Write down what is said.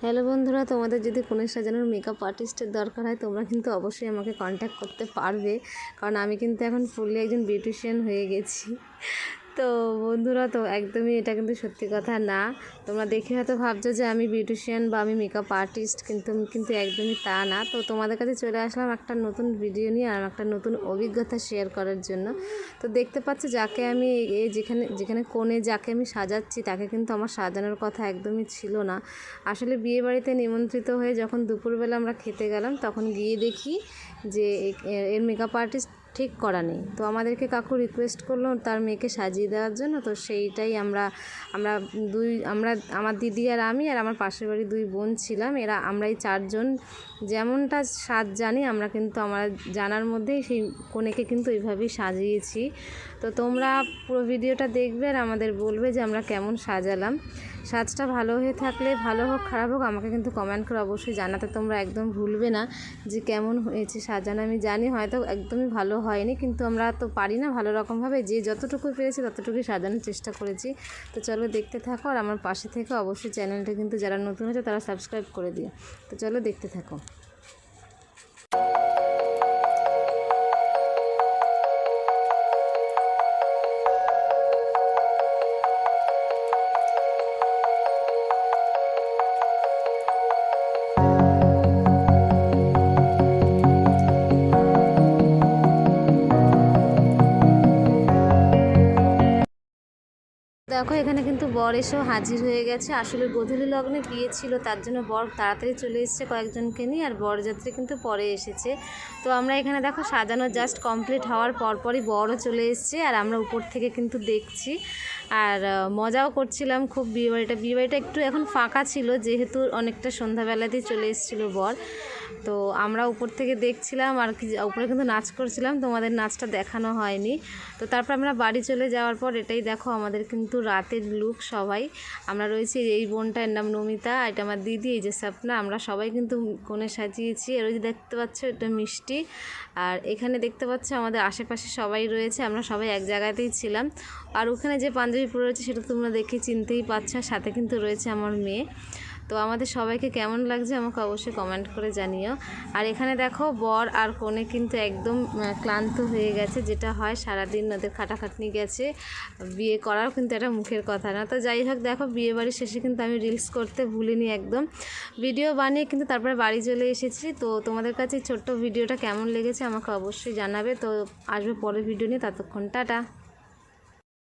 Hello বন্ধুরা, তোমাদের যদি কনে সাজানোর মেকআপ আর্টিস্টের দরকার হয় তোমরা কিন্তু অবশ্যই আমাকে কন্ট্যাক্ট করতে পারবে, কারণ আমি কিন্তু এখন ফুললি একজন বিউটিশিয়ান হয়ে গেছি। তো বন্ধুরা, তো একদমই এটা কিন্তু সত্যি কথা না। তোমরা দেখে হয়তো ভাবছো যে আমি বিউটিশিয়ান বা আমি মেকআপ আর্টিস্ট, কিন্তু একদমই তা না। তো তোমাদের কাছে চলে আসলাম একটা নতুন ভিডিও নিয়ে আর একটা নতুন অভিজ্ঞতা শেয়ার করার জন্য। তো দেখতে পাচ্ছ যাকে আমি যেখানে কোণে যাকে আমি সাজাচ্ছি তাকে কিন্তু আমার সাজানোর কথা একদমই ছিল না। আসলে বিয়ে বাড়িতে নিমন্ত্রিত হয়ে যখন দুপুরবেলা আমরা খেতে গেলাম তখন গিয়ে দেখি যে এর মেকআপ আর্টিস্ট ঠিক করা নেই। তো আমাদেরকে কাকু রিকোয়েস্ট করলো তার মেয়েকে সাজিয়ে দেওয়ার জন্য। তো সেইটাই আমরা আমার দিদি আর আমি আর আমার পাশের বাড়ির দুই বোন ছিলাম, আমরাই চারজন যেমনটা সাজ জানি আমরা কিন্তু আমার জানার মধ্যেই সেই কনেকে কিন্তু এইভাবেই সাজিয়েছি। তো তোমরা পুরো ভিডিওটা দেখবে আর আমাদের বলবে যে আমরা কেমন সাজালাম। সাজটা ভালো হয়ে থাকলে, ভালো হোক খারাপ হোক, আমাকে কিন্তু কমেন্ট করে অবশ্যই জানাতে তোমরা একদম ভুলবে না যে কেমন হয়েছে সাজানো। আমি জানি হয়তো একদমই ভালো হয়নি, কিন্তু আমরা তো পারি না ভালো রকমভাবে, যে যতটুকু পেরেছি ততটুকুই সাজানোর চেষ্টা করেছি। তো চলো দেখতে থাকো আর আমার পাশে থেকে অবশ্যই চ্যানেলটা কিন্তু যারা নতুন হয়েছে তারা সাবস্ক্রাইব করে দিও। তো চলো দেখতে থাকো। দেখো এখানে কিন্তু বর এসেও হাজির হয়ে গেছে। আসলে গোধূলি লগ্নে বিয়ে ছিল, তার জন্য বর তাড়াতাড়ি চলে এসেছে কয়েকজনকে নিয়ে, আর বরযাত্রী কিন্তু পরে এসেছে। তো আমরা এখানে দেখো সাজানো জাস্ট কমপ্লিট হওয়ার পরপরই বরও চলে এসেছে, আর আমরা উপর থেকে কিন্তু দেখছি আর মজাও করছিলাম খুব। বিয়েবাড়িটা একটু এখন ফাঁকা ছিল যেহেতু অনেকটা সন্ধ্যাবেলাতেই চলে এসেছিলো বর। তো আমরা উপর থেকে দেখছিলাম আর কি, উপরে কিন্তু নাচ করছিলাম, তোমাদের নাচটা দেখানো হয়নি। তো তারপর আমরা বাড়ি চলে যাওয়ার পর এটাই দেখো আমাদের কিন্তু রাতের লুক সবাই। আমরা রয়েছি, এই বোনটা, এর নাম নমিতা, এটা আমার দিদি, এই যে স্বপ্না, আমরা সবাই কিন্তু কোণে সাজিয়েছি। আর ওই যে দেখতে পাচ্ছ এটা মিষ্টি, আর এখানে দেখতে পাচ্ছ আমাদের আশেপাশে সবাই রয়েছে, আমরা সবাই এক জায়গাতেই ছিলাম। আর ওখানে যে পাঞ্জাবি পরে রয়েছে সেটা তোমরা দেখে চিনতেই পারছো, সাথে কিন্তু রয়েছে আমার মেয়ে। তো আমাদের সবাইকে কেমন লাগছে আমাকে অবশ্যই কমেন্ট করে জানিও। আর এখানে দেখো বর আর কনে কিন্তু একদম ক্লান্ত হয়ে গেছে, যেটা হয় সারাদিন ওদের খাটাখাটনি গেছে। বিয়ে করাও কিন্তু একটা মুখের কথা না। তো যাই হোক, দেখো বিয়ে বাড়ির শেষে কিন্তু আমি রিলস করতে ভুলিনি একদম, ভিডিও বানিয়ে কিন্তু তারপরে বাড়ি চলে এসেছি। তো তোমাদের কাছে ছোট্ট ভিডিওটা কেমন লেগেছে আমাকে অবশ্যই জানাবে। তো আসবে পরের ভিডিও নিয়ে, ততক্ষণ টাটা।